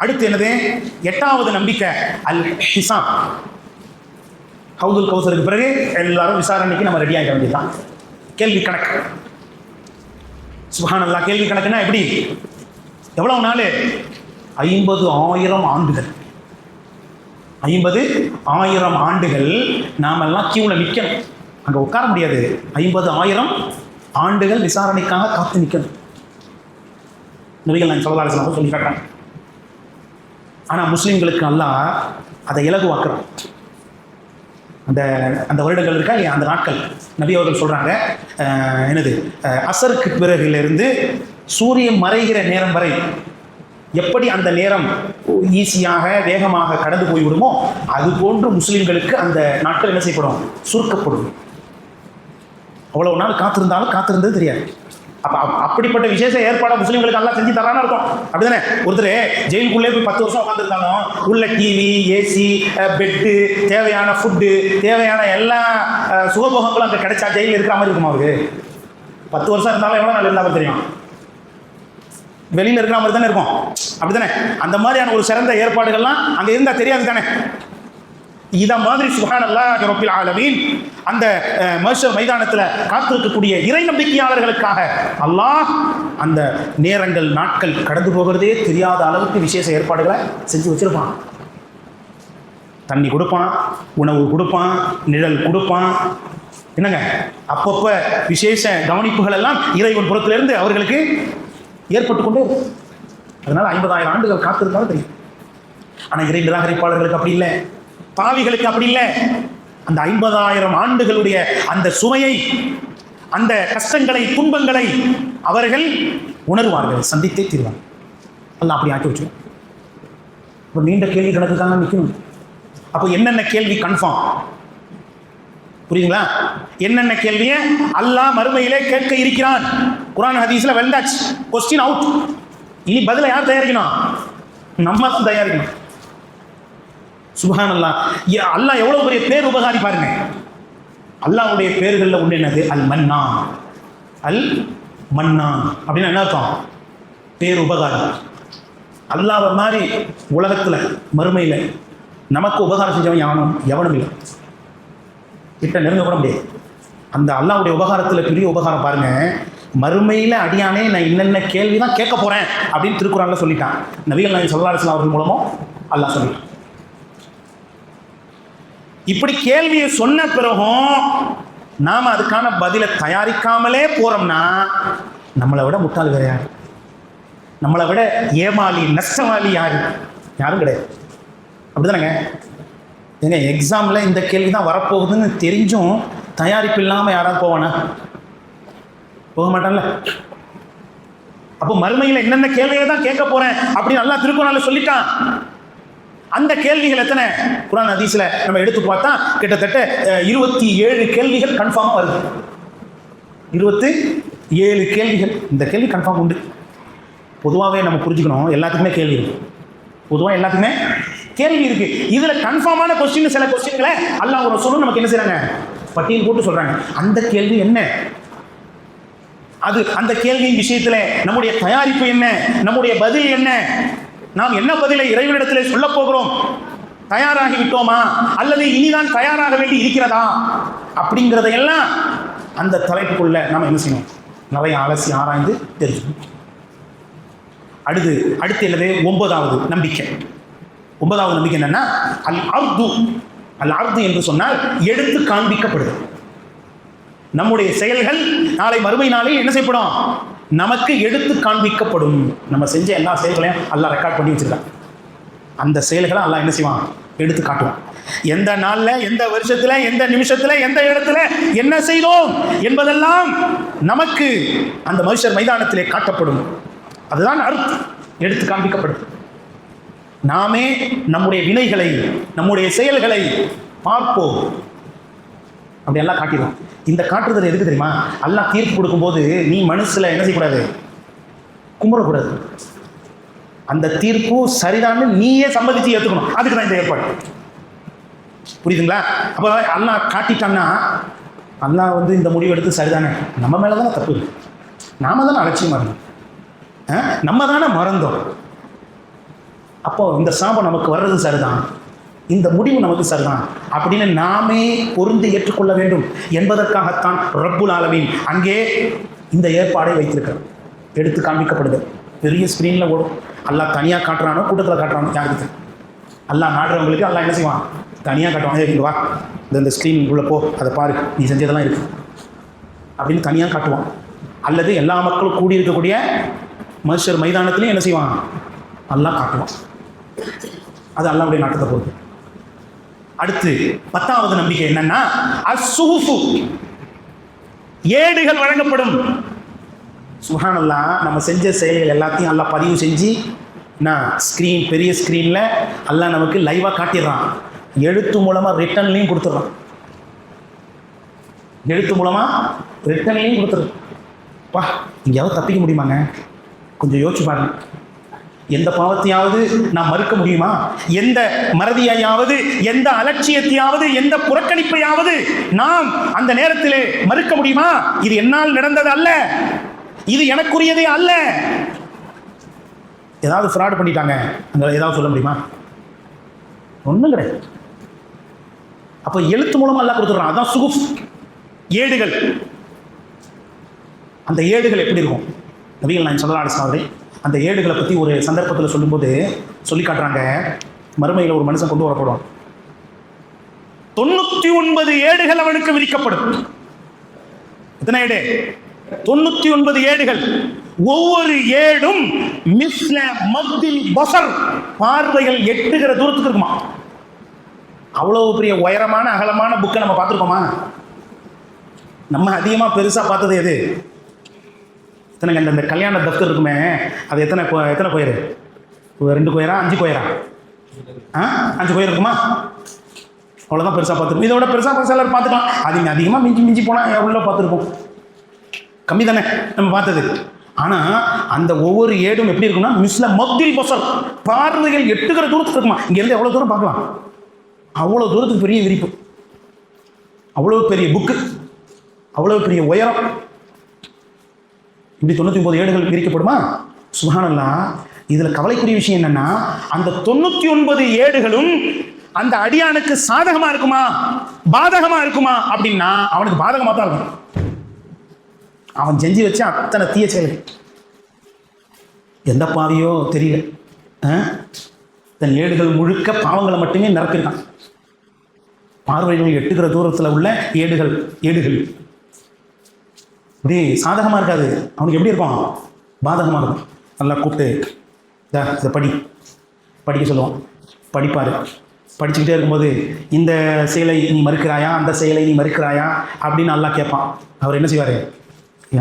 அடுத்து என்னது? 8வது நம்பிக்கை அல் ஹிசாப். ஹவுதுல் கௌசருக்கு பிறகு எல்லாரும் விசாரணைக்கு நம்ம ரெடி ஆகிட வேண்டியதுதான். கேள்வி கணக்கு. சுப்ஹானல்லாஹ். கேள்வி கணக்குன்னா எப்படி? எவ்வளவு நாள்? 50,000 ஆண்டுகள். 50,000 ஆண்டுகள் நாமெல்லாம் கியூவில் நிற்கணும். அங்கே உட்கார முடியாது. 50,000 ஆண்டுகள் விசாரணைக்காக காத்து நிற்கணும். நபிகள் நாயகம் ஸல்லல்லாஹு அலைஹி வஸல்லம் சொல்லி காட்டுறாங்க. ஆனால் முஸ்லீம்களுக்கு அல்லாஹ் அதை இலகுவாக்குறான். அந்த வருடங்கள் இருக்கா இல்லையா, அந்த நாட்கள் நபி அவர்கள் சொல்கிறாங்க, என்னது, அசருக்கு பிறகிலிருந்து சூரியன் மறைகிற நேரம் வரை எப்படி அந்த நேரம் ஈஸியாக வேகமாக கடந்து போய்விடுமோ அது போன்று முஸ்லீம்களுக்கு அந்த நாட்கள் என்ன செய்யப்படும்? சுருக்கப்படும். அவ்வளவு நாள் காத்திருந்தது தெரியாது. அப்படிப்பட்ட விசேஷ ஏற்பாடை முஸ்லீம்களுக்கு எல்லாம் செஞ்சு தரான்னு இருக்கும். அப்படிதானே? ஒருத்தர் ஜெயிலுக்குள்ளே போய் 10 வருஷம் உட்காந்துருந்தாலும் உள்ள டிவி, ஏசி, பெட்டு, தேவையான ஃபுட்டு, தேவையான எல்லா சுகபோகங்களும் அங்கே கிடைச்சா ஜெயிலில் இருக்கிற மாதிரி இருக்குமா? அவருக்கு 10 வருஷம் இருந்தாலும் எவ்வளோ நாள் இருந்தாலும் தெரியும், வெளியில் இருக்கிற மாதிரி தானே இருக்கும். அப்படித்தானே? அந்த மாதிரியான ஒரு சிறந்த ஏற்பாடுகள்லாம் அங்கே இருந்தால் தெரியாது தானே? இதை மாதிரி சுப்ஹானல்லாஹ் ரப்பில் ஆலமீன் அந்த மஹ்ஷர் மைதானத்தில் காத்திருக்கக்கூடிய இறை நம்பிக்கையாளர்களுக்காக அல்லாஹ் அந்த நேரங்கள், நாட்கள் கடந்து போகிறதே தெரியாத அளவுக்கு விசேஷ ஏற்பாடுகளை செஞ்சு வச்சிருப்பான். தண்ணி கொடுப்பான், உணவு கொடுப்பான், நிழல் கொடுப்பான். என்னங்க, அப்பப்போ விசேஷ கவனிப்புகள் எல்லாம் இறைவன் புறத்திலிருந்து அவர்களுக்கு ஏற்பட்டு கொண்டே இருக்கும். அதனால 50,000 ஆண்டுகள் காத்திருந்தாலும் தெரியும். ஆனால் இறை நிராகரிப்பாளர்களுக்கு அப்படி இல்லை, பாவிகளுக்கு அப்படி இல்லை. அந்த 50,000 ஆண்டுகளுடைய அந்த சுமையை, அந்த கஷ்டங்களை, துன்பங்களை அவர்கள் உணர்வார்கள், சந்தித்தே தீர்வார்கள். அல்லாஹ் அப்படி ஆக்கி வச்சு ஒரு நீண்ட கேள்வி கணக்குக்காக நிற்கணும். அப்போ என்னென்ன கேள்வி கன்ஃபார்ம்? புரியுதுங்களா? என்னென்ன கேள்வியை அல்லாஹ் மறுமையிலே கேட்க இருக்கிறான்? குர்ஆன் ஹதீஸ்ல வெல்டாச்சு. Question out. இனி பதிலை யார் தயாரிக்கணும்? நம்ம தான் தயாரிக்கணும். சுப்ஹானல்லாஹ். அல்லாஹ் எவ்வளவு பெரிய பேர் உபகாரி பாருங்க. அல்லாஹ்வுடைய பேர்களில் ஒன்று என்னது? அல் மன்னான். அல் மன்னான் அப்படின்னு என்ன அர்த்தம்? பேர் உபகாரி. அல்லாஹ் மாதிரி உலகத்தில் மறுமையில் நமக்கு உபகாரம் செஞ்சவன் எவனும் இல்லை. கிட்ட நெருங்க கூட முடியாது. அந்த அல்லாஹ்வுடைய உபகாரத்தில் பெரிய உபகாரம் பாருங்க. மறுமையில் அடியானே நான் என்னென்ன கேள்வி தான் கேட்க போறேன் அப்படின்னு திருக்குறான்ல சொல்லிட்டான். நபிகள் நாயகம் ஸல்லல்லாஹு அலைஹி வஸல்லம் அவர்கள் மூலமும் அல்லாஹ் சொல்லிட்டான். இப்படி கேள்வியை சொன்ன பிறகும் நாம் அதுக்கான பதிலை தயாரிக்காமலே போறோம்னா நம்மளை விட முட்டாள் வேற யாரு? நம்மளை விட ஏமாளி, நஷ்டவாளி யாரு? யாரும் கிடையாது. அப்படிதானங்க? ஏங்க, எக்ஸாமில் இந்த கேள்வி தான் வரப்போகுதுன்னு தெரிஞ்சும் தயாரிப்பு இல்லாமல் யாராவது போவானா? போக மாட்டான்ல. அப்போ மறுமையில் என்னென்ன கேள்வியை தான் கேட்க போறேன் அப்படின்னு அல்லாஹ் திருக்குறான்ல சொல்லிட்டான். அந்த கேள்விகள் எத்தனை? குர்ஆன் ஹதீஸ்ல நம்ம எடுத்து பார்த்தா கிட்டத்தட்ட 27 கேள்விகள் கன்ஃபார்மாக வருது. 27 கேள்விகள். இந்த கேள்வி கன்ஃபார்ம் உண்டு. பொதுவாகவே நம்ம புரிஞ்சுக்கணும், எல்லாத்துக்குமே கேள்வி இருக்கு. பொதுவாக எல்லாத்துக்குமே கேள்வி இருக்கு. இதுல கன்ஃபார்மான கொஸ்டின், சில கொஸ்டின்களை அல்லாஹ் ஒரு சொல்லும் நமக்கு என்ன செய்றாங்க? பட்டியல் போட்டு சொல்றாங்க. அந்த கேள்வி என்ன? அது அந்த கேள்வியின் விஷயத்துல நம்முடைய தயாரிப்பு என்ன? நம்முடைய பதில் என்ன? நாம் என்ன பதிலை இறைவனிடத்தில் சொல்ல போகிறோம்? தயாராகி விட்டோமா அல்லது இனிதான் தயாராக வேண்டி இருக்கிறதா? அப்படிங்கிறதையெல்லாம் அந்த தலைப்புக்குள்ள நாம் என்ன செய்யணும்? நிறைய அலசி ஆராய்ந்து தெரிஞ்சுக்கணும். அடுத்து என்னது? 9வது நம்பிக்கை. 9வது நம்பிக்கை என்னன்னா அல் அர்து. அல் அர்து என்று சொன்னால் எடுத்து காண்பிக்கப்படுது. நம்முடைய செயல்கள் நாளை மறுமை நாளில் என்ன செய்யப்படும்? நமக்கு எடுத்து காண்பிக்கப்படும். நம்ம செஞ்ச எல்லா செயல்களையும் அல்லாஹ் ரெக்கார்ட் பண்ணி வச்சிருக்கான். அந்த செயல்களை அல்லாஹ் என்ன செய்வான்? எடுத்து காட்டுவான். எந்த நாள்ல, எந்த வருஷத்துல, எந்த நிமிஷத்துல, எந்த இடத்துல என்ன செய்தோம் என்பதெல்லாம் நமக்கு அந்த மஹ்ஷர் மைதானத்திலே காட்டப்படும். அதுதான் அர்த்தம், எடுத்து காண்பிக்கப்படும். நாமே நம்முடைய வினைகளை, நம்முடைய செயல்களை பார்ப்போம். அப்படி எல்லாம் காட்டிடுவோம். இந்த காட்டுதல் எதுக்கு தெரியுமா? அல்லாஹ் தீர்ப்பு கொடுக்கும்போது நீ மனசுல என்ன செய்யக்கூடாது? கும்பிடக்கூடாது. அந்த தீர்ப்பு சரிதான்னு நீயே சம்மதிச்சு ஏற்றுக்கணும். அதுக்கு தான் இந்த ஏற்பாடு. புரியுதுங்களா? அப்போ அல்லாஹ் காட்டிட்டான்னா அல்லாஹ் இந்த முடிவு எடுத்து சரிதானே, நம்ம மேலே தானே தப்பு இருக்கு. நாம தானே அலட்சியமாக இருந்தோம், நம்ம தானே மறந்தோம். அப்போ இந்த சாபம் நமக்கு வர்றது சரிதான், இந்த முடிவு நமக்கு சரிதான் அப்படின்னு நாமே பொருந்து ஏற்றுக்கொள்ள வேண்டும் என்பதற்காகத்தான் ரப்புல் ஆலமீன் அங்கே இந்த ஏற்பாடை வைத்திருக்கிறார். எடுத்து காண்பிக்கப்படுது, பெரிய ஸ்க்ரீனில் ஓடும். அல்லாஹ் தனியாக காட்டுறானோ கூட்டத்தில் காட்டுறானோ யாருக்கு? அல்லாஹ் நாடுறவங்களுக்கு அல்லாஹ் என்ன செய்வான்? தனியாக காட்டுவான். இங்கே வா, இந்த ஸ்க்ரீன் உள்ள போ, அதை பாரு, நீ செஞ்சதெல்லாம் இருக்கு அப்படின்னு தனியாக காட்டுவான். அல்லது எல்லா மக்களும் கூடியிருக்கக்கூடிய மனுஷர் மைதானத்திலையும் என்ன செய்வான்? அல்லாஹ் காட்டுவான். அது அல்லாஹ்வுடைய நாட்டத்தை போகுது. அடுத்து 10வது நம்பிக்கை என்னன்னா, அஸ்ஸுஹுஃபு, ஏடுகள் வழங்கப்படும். சுப்ஹானல்லாஹ், நம்ம செஞ்ச செயல்கள் எல்லாத்தையும் அல்லாஹ் பதிவு செஞ்சு ஸ்க்ரீன், பெரிய ஸ்க்ரீனில் அல்லாஹ் நமக்கு லைவாக காட்டிடுறான். எழுத்து மூலமாக ரிட்டன்லையும் கொடுத்துட்றான். எழுத்து மூலமாக ரிட்டன்லையும் கொடுத்துட்றான். பா, எங்கேயாவது தப்பிக்க முடியுமாங்க? கொஞ்சம் யோசிச்சு பாருங்க. எந்த பாவத்தையாவது நாம் மறுக்க முடியுமா? எந்த மறதியையாவது, எந்த அலட்சியத்தையாவது, எந்த புறக்கணிப்பையாவது நாம் அந்த நேரத்திலே மறுக்க முடியுமா? இது என்னால் நடந்தது அல்ல, இது எனக்குரியதே அல்ல. ஏதாவது ஃப்ராட் பண்ணிட்டாங்க அங்கே ஏதாவது சொல்ல முடியுமா? ஒன்றும் கிடையாது. அப்போ எழுத்து மூலமாக எல்லாம் கொடுத்துட்றான். அதான் சுகுஃப், ஏடுகள். அந்த ஏடுகள் எப்படி இருக்கும்? நபிகள் நாயகம் ஸல்லல்லாஹு அலைஹி வஸல்லம் அந்த ஏடுகளை பற்றி ஒரு சந்தர்ப்பத்தில் சொல்லும்போது சொல்லி காட்டுறாங்க. மறுமையில் ஒரு மனுஷன் கொண்டு வரப்படுவான். 99 ஏடுகள் அவனுக்கு விதிக்கப்படும். எத்தனை ஏடு? 99 ஏடுகள். ஒவ்வொரு ஏடும் மிஸ்ல மத்தில் பஸர், பார்வைகள் எட்டுகிற தூரத்துக்கு இருக்குமா. அவ்வளவு பெரிய உயரமான அகலமான புக்கை நம்ம பார்த்துருக்கோமா? நம்ம அதிகமாக பெருசாக பார்த்தது எது? எத்தனை இந்த கல்யாண தஃப்தர் இருக்குமே, அது எத்தனை கொயர்? 2 கொயரா 5 கொயரா? 5 கொயர் இருக்குமா? அவ்வளோதான் பெருசாக பார்த்துருக்கோம். இதை விட பெருசாக எல்லாரும் பார்த்துக்கலாம். அது அதிகமாக மிஞ்சி போனால் எவ்வளோ பார்த்துருக்கோம்? கம்மி தானே நம்ம பார்த்தது. ஆனால் அந்த ஒவ்வொரு ஏடும் எப்படி இருக்குன்னா, மிஸ்ல மத்தில் பஸர், பார்வைகள் எட்டுகிற தூரத்துக்கு இருக்குமா. இங்கேருந்து எவ்வளோ தூரம் பார்க்கலாம்? அவ்வளோ தூரத்துக்கு பெரிய விரிப்பு, அவ்வளோ பெரிய புக்கு, அவ்வளோ பெரிய உயரம். இப்படி 99 ஏடுகள் பிரிக்கப்படுமா? சுப்ஹானல்லாஹ். இதில் கவலைக்குரிய விஷயம் என்னன்னா, அந்த 99 ஏடுகளும் அந்த அடியானுக்கு சாதகமாக இருக்குமா பாதகமாக இருக்குமா அப்படின்னா அவனுக்கு பாதகமாக தான் இருக்கும். அவன் செஞ்சு வச்சு அத்தனை தீய செயல்கள். எந்த பாவியோ தெரியல, தன் ஏடுகள் முழுக்க பாவங்களை மட்டுமே நிரப்பியிருக்கான். பார்வைகள் எட்டுகிற தூரத்தில் உள்ள ஏடுகள் இப்படி சாதகமாக இருக்காது. அவனுக்கு எப்படி இருக்கும்? பாதகமாக இருக்கும். நல்லா கூப்பிட்டு இதை படிக்க சொல்லுவான். படிப்பார். படிச்சுக்கிட்டே இருக்கும்போது இந்த செயலை நீ மறுக்கிறாயா, அந்த செயலை நீ மறுக்கிறாயா அப்படின்னு நல்லா கேட்பான். அவர் என்ன செய்வார்?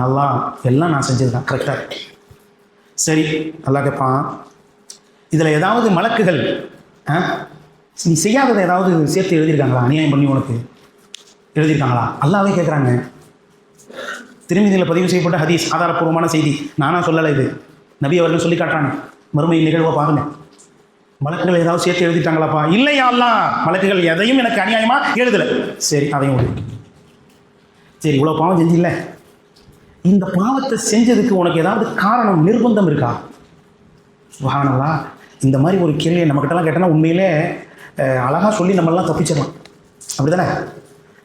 அல்லாஹ் எல்லாம் நான் செஞ்சதுதான் கரெக்டாக. சரி, நல்லா கேட்பான். இதில் ஏதாவது மலக்குகள் நீ செய்யாததை ஏதாவது சேர்த்து எழுதியிருக்காங்களா? அநியாயம் பண்ணி உனக்கு எழுதியிருக்காங்களா? அல்லாவே கேட்குறாங்க. திருமதியில் பதிவு செய்யப்பட்ட ஹதீஸ், ஆதாரப்பூர்வமான செய்தி, நானாக சொல்லலை, இது நபி அவர்கள் சொல்லி காட்டுறாங்க. மறுமையின் நிகழ்வை பாருங்க. மலக்குகள் ஏதாவது சேர்த்து எழுதிட்டாங்களாப்பா? இல்லையா அல்லாஹ், மலக்குகள் எதையும் எனக்கு அநியாயமாக எழுதலை. சரி, அதையும் விடு. சரி, இவ்வளோ பாவம் செஞ்சில்ல, இந்த பாவத்தை செஞ்சதுக்கு உனக்கு ஏதாவது காரணம், நிர்பந்தம் இருக்கா? சுப்ஹானல்லாஹ். இந்த மாதிரி ஒரு கேள்வியை நம்மக்கிட்டலாம் கேட்டோன்னா உண்மையிலே அழகாக சொல்லி நம்மளாம் தப்பிச்சிடலாம். அப்படி தானே?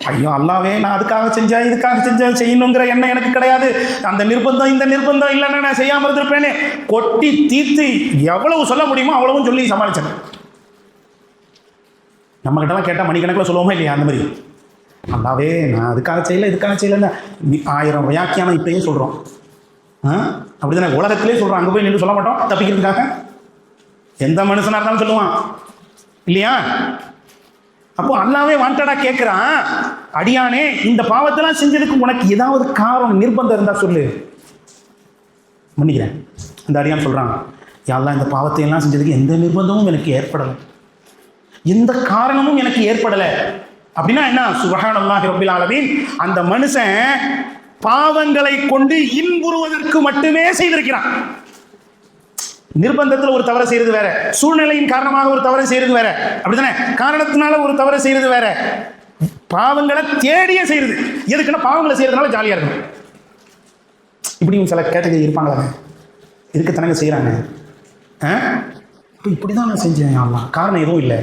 ஐயோ அல்லாவே, நான் அதுக்காக செஞ்சேன், இதுக்காக செஞ்சேன், செய்யணுங்கிற எண்ணம் எனக்கு கிடையாது, அந்த நிர்பந்தம் இந்த நிர்பந்தம் இல்லைன்னா நான் செய்யாமல் இருந்திருப்பேன்னு கொட்டி தீர்த்து எவ்வளவு சொல்ல முடியுமோ அவ்வளவும் சொல்லி சமாளிச்சேன். நம்மக்கிட்டலாம் கேட்டால் மணிக்கணக்கில் சொல்லுவோமா இல்லையா? அந்த மாதிரி அல்லாவே நான் அதுக்காக செய்யலை, இதுக்காக செய்யலைன்னு 1000 வியாக்கியானம் இப்பயே சொல்கிறோம். அப்படி தானே? உலகத்திலே சொல்கிறோம். அங்கே போய் நின்று சொல்ல மாட்டோம் தப்பிக்கிறதுக்காக. எந்த மனுஷனாக இருந்தாலும் சொல்லுவான் இல்லையா? அப்போ அல்லாவே வாண்டடாக கேட்குறான், அடியானே இந்த பாவத்தெல்லாம் செஞ்சதுக்கு உனக்கு ஏதாவது காரணம், நிர்பந்தம் இருந்தால் சொல்லு, மன்னிக்கிறேன். அந்த அடியான் சொல்கிறான், யாரெல்லாம் இந்த பாவத்தையெல்லாம் செஞ்சதுக்கு எந்த நிர்பந்தமும் எனக்கு ஏற்படலை, எந்த காரணமும் எனக்கு ஏற்படலை. அப்படின்னா என்ன? சுப்ஹானல்லாஹி ரப்பில் ஆலமீன் அந்த மனுஷன் பாவங்களை கொண்டு இன்புறுவதற்கு மட்டுமே செய்திருக்கிறான். நிர்பந்தத்தில் ஒரு தவறை செய்யறது வேற, சூழ்நிலையின் காரணமாக ஒரு தவறை செய்யறது வேற, அப்படித்தானே? காரணத்தினால ஒரு தவறை செய்யறது வேற, பாவங்களை தேடியே செய்யறது. எதுக்குன்னா பாவங்களை செய்யறதுனால ஜாலியா இருக்கும். இப்படியும் சில கேட்டகரி இருப்பாங்களா? இதுக்கு தனங்க செய்யறாங்க. இப்போ இப்படி தான் நான் செஞ்சேன் அல்லாஹ், காரணம் எதுவும் இல்லை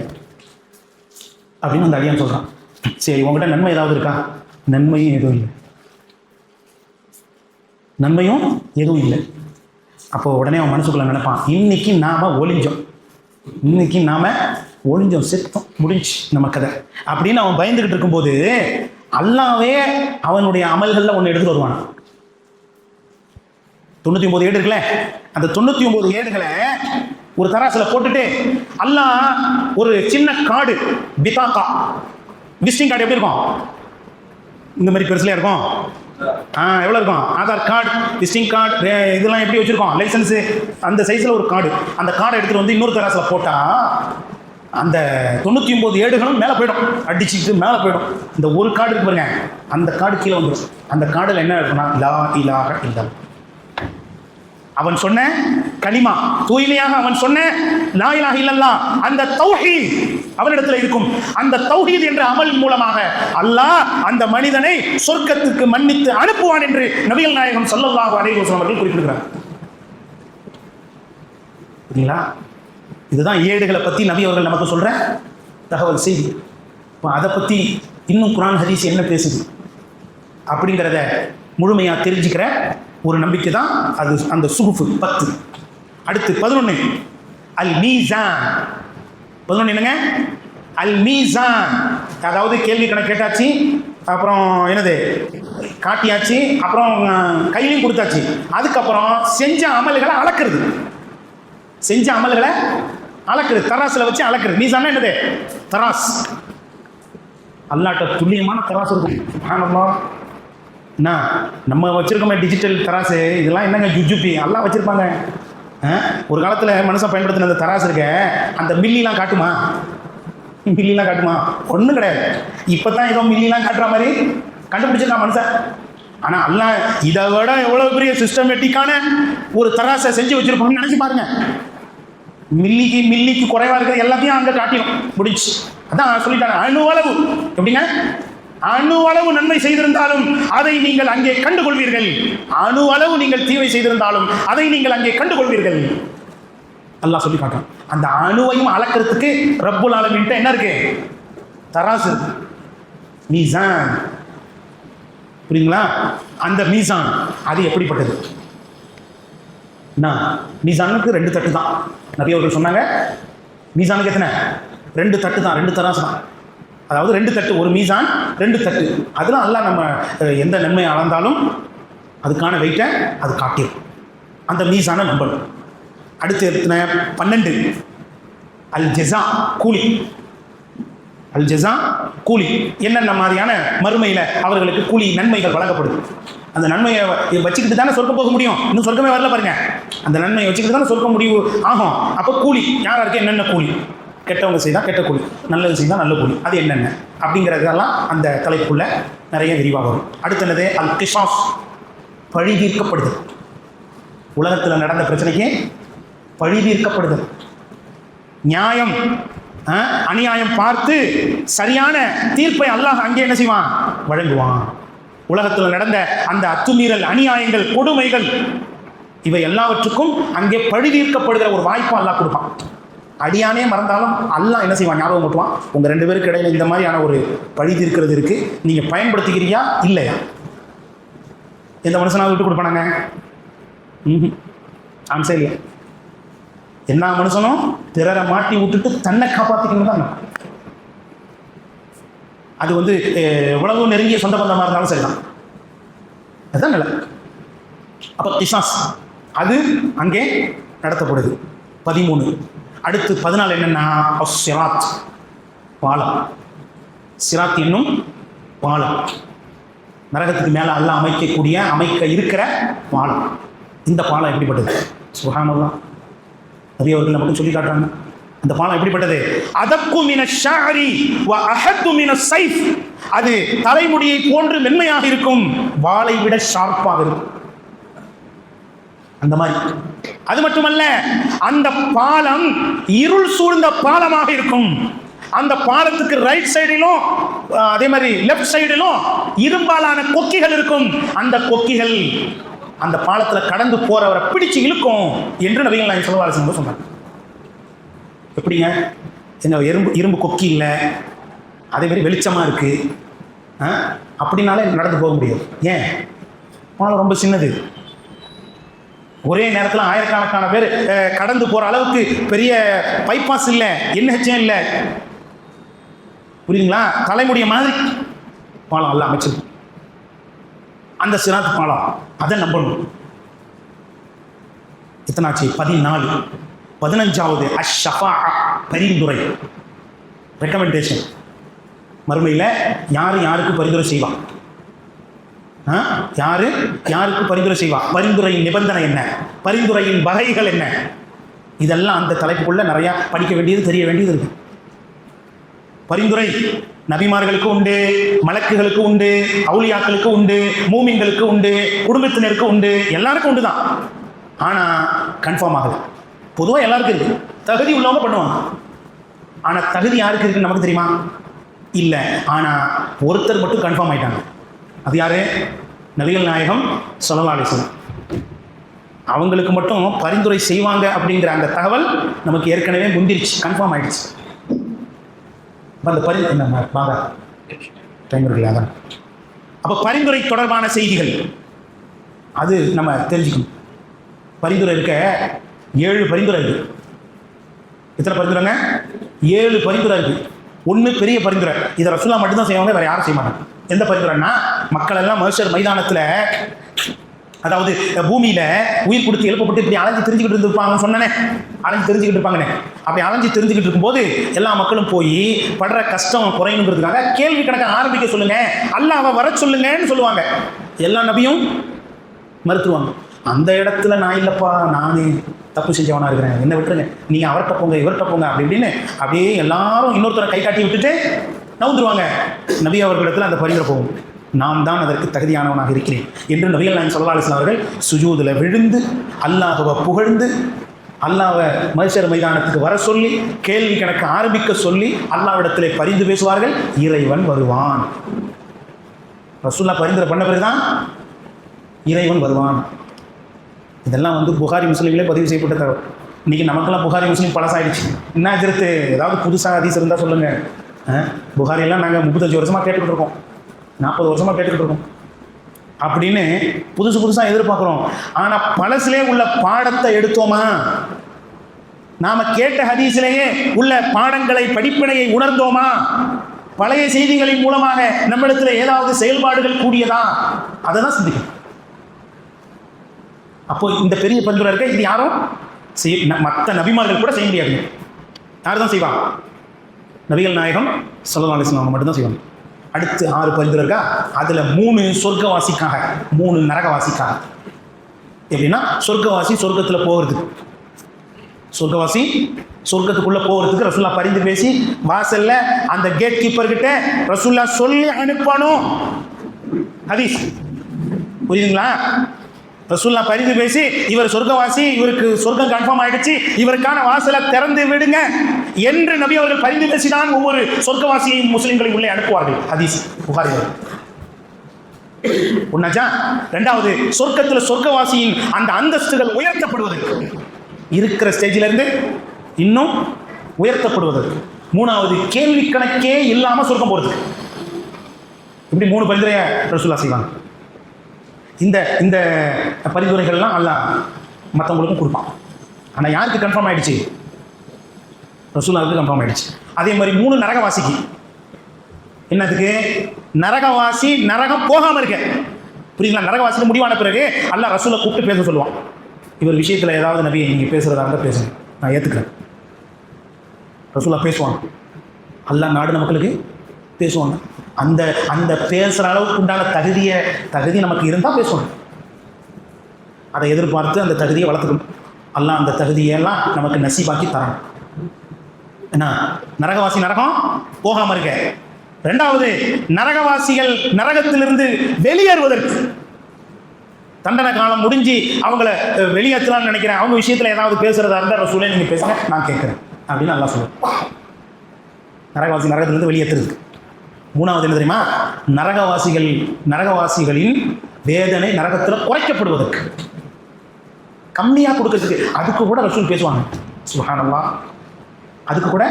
அப்படின்னு அந்த அடியான் சொல்கிறான். சரி, உங்கள்கிட்ட நன்மை ஏதாவது இருக்கா? நன்மையும் எதுவும் இல்லை, நன்மையும் எதுவும் இல்லை. அப்போ உடனே அவன் மனசுக்குள்ள நினைப்பான், இன்னைக்கு நாம ஒளிஞ்சோம், இன்னைக்கு நாம ஒளிஞ்சோம், செத்தோம், முடிஞ்சு நம்ம கதை அப்படின்னு அவன் பயந்துகிட்டு இருக்கும்போது அல்லாவே அவனுடைய அமல்களில் ஒன்று எடுத்துட்டு வருவான். 99 ஏடு இருக்குல்ல, அந்த 99 ஏடுகளை ஒரு தராசில் போட்டுட்டு அல்லாஹ் ஒரு சின்ன கார்டு, பிதாக்கா விசிட்டிங் கார்டு எப்படி இருக்கும், இந்த மாதிரி பெருசுல இருக்கும், எவ்வளோ இருக்கும், ஆதார் கார்டு, விசிட்டிங் கார்டு, இதெல்லாம் எப்படி வச்சுருக்கோம், லைசன்ஸு, அந்த சைஸில் ஒரு கார்டு. அந்த கார்டை எடுத்துகிட்டு வந்து இன்னொரு தராசில் போட்டால் அந்த 99 ஏடுகளும் மேலே போயிடும், அடிச்சுட்டு மேலே போயிடும். இந்த ஒரு கார்டு இருக்கு பாருங்க, அந்த கார்டு கீழே வந்துடும். அந்த கார்டில் என்ன இருக்குன்னா, லா இலாஹ இல்லல்லாஹ், அவன் சொன்ன கலிமா, தூய்மையாக அவன் சொன்ன லா இலாஹ இல்லல்லாஹ், அந்த தௌஹீத் அவனிடத்தில் இருக்கும். அந்த தௌஹீத் என்ற அமல் மூலமாக அல்லாஹ் அந்த மனிதனை சொர்க்கத்துக்கு மன்னித்து அனுப்புவான் என்று நபிகள் நாயகம் ஸல்லல்லாஹு அலைஹி வஸல்லம் அவர்கள் குறிப்பிடுகிறார். புரியுங்களா? இதுதான் ஏடுகளை பற்றி நபி அவர்கள் நமக்கு சொல்ற தகவல் செய்தி. இப்போ அதை பற்றி இன்னும் குர்ஆன் ஹதீஸ் என்ன பேசுது அப்படிங்கிறத முழுமையாக தெரிஞ்சுக்கிற ஒரு நம்பிக்கை தான் அது. அந்த சுஹுஃப் 10. அடுத்து 11 அல் மீசான். 11 என்னங்க? அல் மீசான். அதாவது கேள்வி கணக்கு கேட்டாச்சு, அப்புறம் என்னது காட்டியாச்சு, அப்புறம் கையிலையும் கொடுத்தாச்சு, அதுக்கப்புறம் செஞ்ச அமல்களை அளக்கிறது, செஞ்ச அமல்களை அளக்குறது, தராசில் வச்சு அளக்குறது. மீசான்னா என்னது? தராஸ். அல்லாட்ட துல்லியமான தராசு இருக்கும். சுப்ஹானல்லாஹ். என்ன நம்ம வச்சிருக்கோமே டிஜிட்டல் தராசு, இதெல்லாம் என்னங்க ஜுஜுபி எல்லாம் வச்சிருப்பாங்க. ஒரு காலத்தில் மனுஷன் பயன்படுத்தின அந்த தராசு இருக்க, அந்த மில்லிலாம் காட்டுமா? மில்லிலாம் காட்டுமா? ஒன்றும் கிடையாது. இப்போ தான் ஏதோ மில்லிலாம் காட்டுற மாதிரி கண்டுபிடிச்சிருக்கான் மனுஷன். ஆனால் அல்லாஹ் இதை விட எவ்வளோ பெரிய சிஸ்டமேட்டிக்கான ஒரு தராசை செஞ்சு வச்சிருப்போம்னு நினச்சி பாருங்க. மில்லிக்கு குறைவாக இருக்கிற எல்லாத்தையும் அங்கே காட்டிடும், முடிச்சு. அதான் சொல்லிட்டாங்க, அணு அளவு. எப்படிங்க? அணு அளவு நன்மை செய்திருந்தாலும் அதை நீங்கள் அங்கே கண்டுகொள்வீர்கள், அணு அளவு நீங்கள் தீமை செய்திருந்தாலும் அதை நீங்கள் அங்கே கண்டுகொள்வீர்கள். அல்லாஹ் சொல்லி காட்டுறான். அந்த அணுவையும் அளக்கிறதுக்கு ரப்புல் ஆலமீன் என்ன இருக்கு? தராசு இருக்கு, மீசான். புரியுங்களா? அந்த மீசான் அது எப்படிப்பட்டது? மீசானுக்கு 2 தட்டு தான். நிறைய அவர்கள் சொன்னாங்க, மீசானுக்கு எத்தனை? 2 தட்டு தான், 2 தராசு தான். அதாவது 2 தட்டு, ஒரு மீசான் 2 தட்டு. அதெல்லாம் அல்லாஹ் நம்ம எந்த நன்மையை அளந்தாலும் அதுக்கான வெயிட்டை அது காட்டிடும். அந்த மீசானை நம்பணும். அடுத்து எத்தனை? 12 அல் ஜஸா, கூலி. அல் ஜஸா, கூலி. என்னென்ன மாதிரியான மறுமையில் அவர்களுக்கு கூலி நன்மைகள் வழங்கப்படுது. அந்த நன்மையை வச்சுக்கிட்டு தானே சொர்க்கம் போக முடியும். இன்னும் சொர்க்கமே வரல பாருங்க. அந்த நன்மையை வச்சுக்கிட்டு தானே சொர்க்கம் முடிவு ஆகும். அப்போ கூலி யாராருக்கு என்னென்ன கூலி, கெட்டவங்க செய்தால் கெட்ட கூலி, நல்லது செய்தால் நல்ல கூலி, அது என்னென்ன அப்படிங்கிறதெல்லாம் அந்த தலைப்புள்ள நிறைய விரிவாக வரும். அடுத்து என்னது? அல் கிசாஸ், பழி தீர்க்கப்படுதல். உலகத்தில் நடந்த பிரச்சனைக்கு பழி தீர்க்கப்படுதல். நியாயம் அநியாயம் பார்த்து சரியான தீர்ப்பை அல்லாஹ் அங்கே என்ன செய்வான்? வழங்குவான். உலகத்தில் நடந்த அந்த அத்துமீறல், அநியாயங்கள், கொடுமைகள், இவை எல்லாவற்றுக்கும் அங்கே பழி தீர்க்கப்படுகிற ஒரு வாய்ப்பை அல்லாஹ் கொடுப்பான். அடியானே மறந்தாலும் அல்லாஹ் என்ன செய்வான்? ஞாபகம் போட்டுவான். உங்கள் 2 பேருக்கு இடையில இந்த மாதிரியான ஒரு பழி தீர்க்கிறது இருக்கு, நீங்க பயன்படுத்திக்கிறியா இல்லையா? எந்த மனுஷனாவது விட்டு கொடுப்பானாங்க? ஆன்சர் இல்லையா? எல்லா மனுஷனும் பிறரை மாட்டி விட்டுட்டு தன்னை காப்பாற்றிக்கணும் தான். அது எவ்வளவு நெருங்கிய சொந்த பந்தமாக இருந்தாலும் சரிதான், அதுதான் நிலை. அப்போ கிசாஸ் அது அங்கே நடத்தப்படுது. 13. அடுத்து 14 என்னன்னா சிராத், பாலம். சிராத் என்னும் பாலம், நரகத்துக்கு மேலே அல்லாஹ் அமைக்க இருக்கிற பாலம். இந்த பாலம் எப்படிப்பட்டது? சுப்ஹானல்லாஹ். நபி அவர்கள் நமக்கு சொல்லி காட்டுறாங்க. அந்த பாலம் எப்படிப்பட்டது? அதக்கு மின ஷஅரி வ அஹத்து மின ஸைஃப். அது தலைமுடியை போன்று மென்மையாக இருக்கும், வாளை விட ஷார்ப்பாக இருக்கும். அந்த மாதிரி. அது மட்டுமல்ல, அந்த பாலம் இருள் சூழ்ந்த பாலமாக இருக்கும். அந்த பாலத்துக்கு ரைட் சைடிலும் அதே மாதிரி லெஃப்ட் சைடிலும் இரும்பாலான கொக்கிகள் இருக்கும். அந்த கொக்கிகள் அந்த பாலத்தில் கடந்து போறவரை பிடிச்சு இழுக்கும் என்று நபிகள் நாயகம் ஸல்லல்லாஹு அலைஹி வஸல்லம் சொன்னாங்க. எப்படிங்க? எங்கள் இரும்பு கொக்கி இல்லை, அதே மாதிரி வெளிச்சமாக இருக்குது, அப்படின்னாலே நடந்து போக முடியாது. ஏன்? பாலம் ரொம்ப சின்னது. ஒரே நேரத்தில் ஆயிரக்கணக்கான பேர் கடந்து போகிற அளவுக்கு பெரிய பைபாஸ் இல்லை, NHA இல்லை, புரியுதுங்களா? தலைமுடிய மாதிரி பாலம் அல்ல அமைச்சது. அந்த சிராத் பாலம், அதை நம்பணும். எத்தனாச்சு? 14. 15வது அஷ்ஷஃபா, பரிந்துரை, ரெக்கமெண்டேஷன். மறுமையில் யார் யாருக்கு பரிந்துரை செய்வான்? யாரு யாருக்கு பரிந்துரை செய்வான்? பரிந்துரையின் நிபந்தனை என்ன? பரிந்துரையின் வகைகள் என்ன? இதெல்லாம் அந்த தலைப்புக்குள்ள நிறையா படிக்க வேண்டியது, தெரிய வேண்டியது இருக்கு. பரிந்துரை நபிமார்களுக்கு உண்டு, மலக்குகளுக்கு உண்டு, அவுலியாக்களுக்கு உண்டு, மூமின்களுக்கு உண்டு, குடும்பத்தினருக்கு உண்டு, எல்லாருக்கும் உண்டு தான். ஆனால் கன்ஃபார்ம் ஆகலை. பொதுவாக எல்லாருக்கும் இருக்கு, தகுதி உள்ளவங்க பண்ணுவாங்க. ஆனால் தகுதி யாருக்கு இருக்குன்னு நமக்கு தெரியுமா? இல்லை. ஆனால் ஒருத்தர் மட்டும் கன்ஃபார்ம் ஆயிட்டாங்க. அது யாரு? நபிகள் நாயகம் ஸல்லல்லாஹு அலைஹி வஸல்லம். அவங்களுக்கு மட்டும் பரிந்துரை செய்வாங்க அப்படிங்கிற அந்த தகவல் நமக்கு ஏற்கனவே முந்திருச்சு, கன்ஃபார்ம் ஆயிடுச்சு. அந்த வாங்க டைம் இருக்குல்ல, அதான். அப்போ பரிந்துரை தொடர்பான செய்திகள் அது நம்ம தெரிஞ்சுக்கணும். பரிந்துரை இருக்க 7 பரிந்துரை இருக்கு. எத்தனை பரிந்துரைங்க? 7 பரிந்துரை இருக்கு. ஒன்று பெரிய பரிந்துரை, இதை ரசூலுல்லாஹ் மட்டும்தான் செய்வாங்க, வேற யாரும் செய்ய மாட்டாங்க. எந்த பரிந்துரைன்னா, மக்கள் எல்லாம் மஹ்ஷர் மைதானத்தில், அதாவது பூமியில உயிர் கொடுத்து எழுப்பப்பட்டு இப்படி அலைஞ்சு தெரிஞ்சுக்கிட்டு இருந்திருப்பாங்கன்னு சொன்னேனே, அலைஞ்சு தெரிஞ்சுக்கிட்டு இருப்பாங்கண்ணே. அப்படி அலைஞ்சு தெரிஞ்சுக்கிட்டு இருக்கும்போது எல்லா மக்களும் போய் படுற கஷ்டம் குறையணுங்கிறதுக்காக கேள்வி கணக்க ஆரம்பிக்க சொல்லுங்க, அல்லாஹ்வை வர சொல்லுங்கன்னு சொல்லுவாங்க. எல்லா நபியும் மறுத்துருவாங்க. அந்த இடத்துல நான் இல்லைப்பா, நானே தப்பு செஞ்சவனா இருக்கிறேன், என்ன விட்டுருங்க, நீங்கள் அவர்கிட்ட போங்க, இவர்கிட்ட போங்க, அப்படி இப்படின்னு அப்படியே எல்லாரும் இன்னொருத்தரை கை காட்டி விட்டுட்டு நவுந்துருவாங்க. நபி அவர்களிடத்தில் அந்த பரிந்துரை போகும். நான் தான் அதற்கு தகுதியானவனாக இருக்கிறேன் என்று நபிகள் நாயகம் ஸல்லல்லாஹு அலைஹி வஸல்லம் அவர்கள் சுஜூதில் விழுந்து அல்லாஹ்வை புகழ்ந்து, அல்லாஹ்வை மஹ்ஷர் மைதானத்துக்கு வர சொல்லி கேள்வி கணக்கு ஆரம்பிக்க சொல்லி அல்லாஹ்விடத்திலே பரிந்து பேசுவார்கள். இறைவன் வருவான். ரசூலுல்லாஹ் பரிந்துரை பண்ண பிறகுதான் இறைவன் வருவான். இதெல்லாம் புகாரி முஸ்லீம்களே பதிவு செய்யப்பட்ட தகவல். இன்றைக்கி நமக்கெல்லாம் புகாரி முஸ்லீம் பழசாயிடுச்சு. என்ன கருத்து? ஏதாவது புதுசாக ஹதீஸ் இருந்தால் சொல்லுங்கள். புகாரியெல்லாம் நாங்கள் 35 வருஷமாக கேட்டுக்கிட்டு இருக்கோம், 40 வருஷமாக கேட்டுக்கிட்டு இருக்கோம் அப்படின்னு புதுசாக எதிர்பார்க்குறோம். ஆனால் பழசிலே உள்ள பாடத்தை எடுத்தோமா? நாம் கேட்ட ஹதீஸிலேயே உள்ள பாடங்களை, படிப்பினையை உணர்ந்தோமா? பழைய செய்திகளின் மூலமாக நம்மிடத்தில் ஏதாவது செயல்பாடுகள் கூடியதா? அதை தான் சிந்திக்கணும். அப்போ இந்த பெரிய பரிந்துரை இருக்க, இது யாரும் மற்ற நபிமார்கள் கூட செய்ய முடியாது. யார் தான் செய்வாங்க? நபிகள் நாயகம் ஸல்லல்லாஹு அலைஹி வஸல்லம் மட்டும்தான் செய்வாங்க. அடுத்து 6 பரிந்துரை இருக்கா, அதில் 3 சொர்க்கவாசிக்காக, 3 நரகவாசிக்காக. எப்படின்னா, சொர்க்கவாசி சொர்க்கத்தில் போகிறதுக்கு, சொர்க்கவாசி சொர்க்கத்துக்குள்ளே போகிறதுக்கு ரசூலுல்லாஹ் பரிந்து பேசி வாசல்ல அந்த கேட் கீப்பர்கிட்ட ரசூலுல்லாஹ் சொல்லி அனுப்பணும். ஹதீஸ் புரியுதுங்களா? ரசூலுல்லாஹ் பரிந்து பேசி, இவர் சொர்க்கவாசி, இவருக்கு சொர்க்கம் கன்ஃபார்ம் ஆயிடுச்சு, இவருக்கான வாசலை திறந்து விடுங்க என்று நபி அவர்கள் பரிந்து பேசிதான் ஒவ்வொரு சொர்க்கவாசியையும் முஸ்லிம்களை உள்ளே அனுப்புவார்கள். ஹதீஸ் புகாரி. ஒன்னாச்சா? 2வது, சொர்க்கத்தில் சொர்க்கவாசியின் அந்த அந்தஸ்துகள் உயர்த்தப்படுவதற்கு, இருக்கிற ஸ்டேஜில் இருந்து இன்னும் உயர்த்தப்படுவதற்கு. 3வது, கேள்வி கணக்கே இல்லாமல் சொர்க்கம் போகிறதுக்கு. இப்படி 3 பரிந்துரையை ரசூலுல்லாஹ் செய்வாங்க. இந்த இந்த பரிந்துரைகள்லாம் அல்லாஹ் மற்றவங்களுக்கும் கொடுப்பான். ஆனால் யாருக்கு கன்ஃபார்ம் ஆகிடுச்சு? ரசூலுல்லாஹ்வுக்கு கன்ஃபார்ம் ஆகிடுச்சு. அதே மாதிரி 3 நரகவாசிக்கு. என்னதுக்கு? நரகவாசி நரகம் போகாமல் இருக்க, புரியுங்களா? நரகவாசிக்கு முடிவான பிறகு அல்லாஹ் ரசூலை கூப்பிட்டு பேச சொல்லுவான். இவர் விஷயத்தில் ஏதாவது நபி நீங்கள் பேசுகிறதா இருந்தால் பேசுங்க, நான் ஏற்றுக்கிறேன். ரசூலுல்லாஹ் பேசுவாங்க. அல்லாஹ் நாடு மக்களுக்கு பேசுவாங்க. அந்த அந்த பேசுகிற அளவுக்கு உண்டான தகுதி நமக்கு இருந்தால் பேசணும். அதை எதிர்பார்த்து அந்த தகுதியை வளர்த்துக்கணும். அல்லாஹ் அந்த தகுதியெல்லாம் நமக்கு நசீபாக்கி தரணும். என்ன? நரகவாசி நரகம் போகாமல் இருக்க. 2வது, நரகவாசிகள் நரகத்திலிருந்து வெளியேறுவதற்கு, தண்டனை காலம் முடிஞ்சு அவங்கள வெளியேற்றலாம்னு நினைக்கிறேன், அவங்க விஷயத்தில் ஏதாவது பேசுகிறதா இருந்தால் ரசூலே நீங்கள் பேசுங்க, நான் கேட்குறேன் அப்படின்னு அல்லாஹ் சொல்லுவேன். நரகவாசி நரகத்திலிருந்து வெளியேற்றுறதுக்கு. 3வது என்ன தெரியுமா? நரகவாசிகளின் வேதனை நரகத்தில் குறைக்கப்படுவதற்கு, கம்மியாக கொடுக்கறதுக்கு. அதுக்கு கூட ரசூல் பேசுவாங்க. சுப்ஹானல்லாஹ். அதுக்கு கூட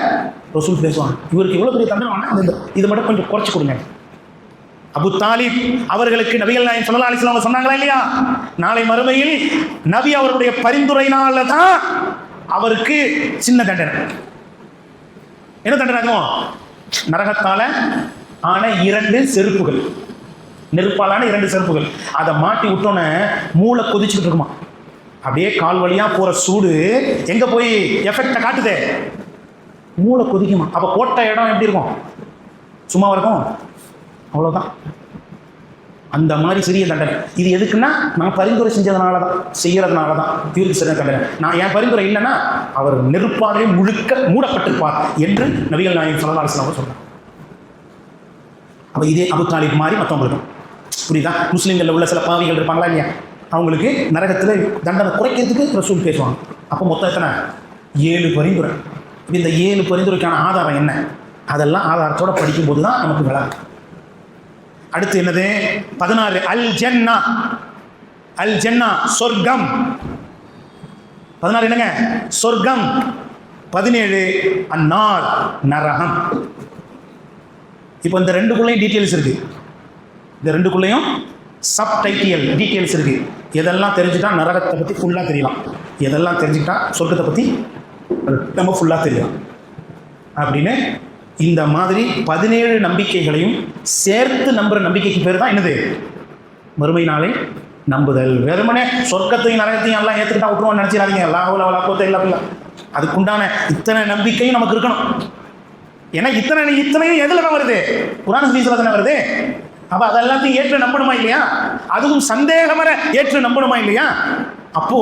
ரசூல் பேசுவாங்க, இவருக்கு இவ்வளோ பெரிய தண்டனை வேணா இதை மட்டும் கொஞ்சம் குறைச்சி கொடுங்க. அபு தாலிப் அவர்களுக்கு நபிகள் நாயகம் ஸல்லல்லாஹு அலைஹி வஸல்லம் சொன்னாங்களா இல்லையா, நாளை மறுமையில் நபி அவருடைய பரிந்துரையினால தான் அவருக்கு சின்ன தண்டனை. என்ன தண்டனை ஆகும்? நரகத்தால ஆன 2 செருப்புகள், நெருப்பாலான 2 செருப்புகள், அதை மாட்டி விட்டோன்னே மூளை கொதிச்சுக்கிட்டு இருக்குமா. அப்படியே கால் வழியா போற சூடு எங்க போய் எஃபெக்டை காட்டுதே, மூளை கொதிக்குமா. அப்ப போட்ட இடம் எப்படி இருக்கும்? சும்மா இருக்கும், அவ்வளோதான். அந்த மாதிரி சிறிய தண்டனை. இது எதுக்குன்னா நான் பரிந்துரை செஞ்சதுனால தான், செய்யறதுனால தான் தீர்ப்பு சிறிய தண்டனை. நான் என் பரிந்துரை இல்லைன்னா அவர் நெருப்பாலே முழுக்க மூடப்பட்டிருப்பார் என்று நபிகள் நாயகம் ஸல்லல்லாஹு அலைஹி வஸல்லம் சொன்னார். அப்போ இதே அபு தாலிப் மாதிரி மற்றவங்களுக்கும் புரியுதா? முஸ்லீம்களில் உள்ள சில பாவிகள் இருப்பாங்களா இல்லையா, அவங்களுக்கு நரகத்தில் தண்டனை குறைக்கிறதுக்கு ரசூல் பேசுவாங்க. அப்போ மொத்தம் எத்தனை? 7 பரிந்துரை. இந்த 7 பரிந்துரைக்கான ஆதாரம் என்ன, அதெல்லாம் ஆதாரத்தோட படிக்கும்போது தான் நமக்கு விளங்கும். அடுத்து என்னது? 16 அல் ஜன்னா. அல் ஜன்னா சொர்க்கம். 16 என்னங்க? சொர்க்கம். 17 அன்னார் நரகம். இப்போ இந்த 2க்குள்ளேயும் டீட்டெயில்ஸ் இருக்கு, இந்த 2க்குள்ளேயும் சப் டைட்டில் டீட்டெயில்ஸ் இருக்கு. எதெல்லாம் தெரிஞ்சுட்டா நரகத்தை பற்றி ஃபுல்லாக தெரியலாம், எதெல்லாம் தெரிஞ்சுக்கிட்டா சொர்க்கத்தை பற்றி நம்ம ஃபுல்லாக தெரியலாம் அப்படின்னு இந்த மாதிரி 17 நம்பிக்கைகளையும் சேர்த்து நம்புற நம்பிக்கைக்கு பேர் தான் என்னது? மறுமை நாளை நம்புதல். வெறுமனே சொர்க்கத்தையும் நரகத்தையும் எல்லாம் ஏற்றுக்கிட்டா விட்டுருவோம் நினச்சிடாதீங்க. இல்லை, அதுக்குண்டான இத்தனை நம்பிக்கையும் நமக்கு இருக்கணும். ஏன்னா இத்தனையும் எதுல தான் வருது? குர்ஆன் ஹதீஸ்ல தானே வருது. அப்ப அதெல்லாத்தையும் ஏற்று நம்பணுமா இல்லையா? அதுவும் சந்தேகமற ஏற்று நம்பணுமா இல்லையா? அப்போ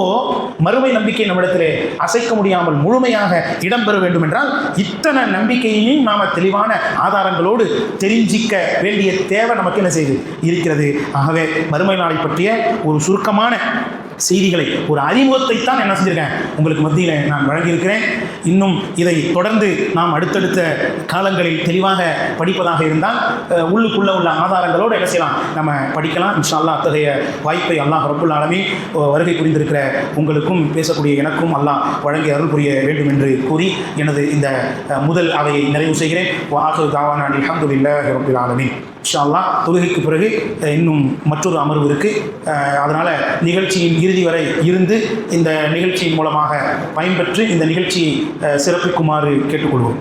மறுமை நம்பிக்கை நம்மிடத்திலே அசைக்க முடியாமல் முழுமையாக இடம்பெற வேண்டும் என்றால் இத்தனை நம்பிக்கையையும் நாம தெளிவான ஆதாரங்களோடு தெரிஞ்சிக்க வேண்டிய தேவை நமக்கு என்ன செய்து இருக்கிறது. ஆகவே மறுமை நாளை பற்றிய ஒரு சுருக்கமான செய்திகளை, ஒரு அறிமுகத்தை தான் என்ன செஞ்சிருக்கேன் உங்களுக்கு மத்தியில் நான் வழங்கியிருக்கிறேன். இன்னும் இதை தொடர்ந்து நாம் அடுத்தடுத்த காலங்களில் தெளிவாக படிப்பதாக இருந்தால் உள்ளுக்குள்ள உள்ள ஆதாரங்களோடு என்ன செய்யலாம், நம்ம படிக்கலாம். இன்ஷா அல்லாஹ் அத்தகைய வாய்ப்பை அல்லாஹ் ரப்புல் ஆலமீன் வருகை புரிந்திருக்கிற உங்களுக்கும் பேசக்கூடிய எனக்கும் அல்லாஹ் வழங்கி அருள் புரிய வேண்டும் என்று கூறி எனது இந்த முதல் அவையை நிறைவு செய்கிறேன். ஆகிரு தாவானா அல்ஹம்துலில்லாஹி ரப்பில் ஆலமீன். இன்ஷா அல்லாஹ் தொழுகைக்கு பிறகு இன்னும் மற்றொரு அமர்வு இருக்குது. அதனால் நிகழ்ச்சியின் இறுதி வரை இருந்து இந்த நிகழ்ச்சியின் மூலமாக பயன்பெற்று இந்த நிகழ்ச்சியை சிறப்பிக்குமாறு கேட்டுக்கொள்வோம்.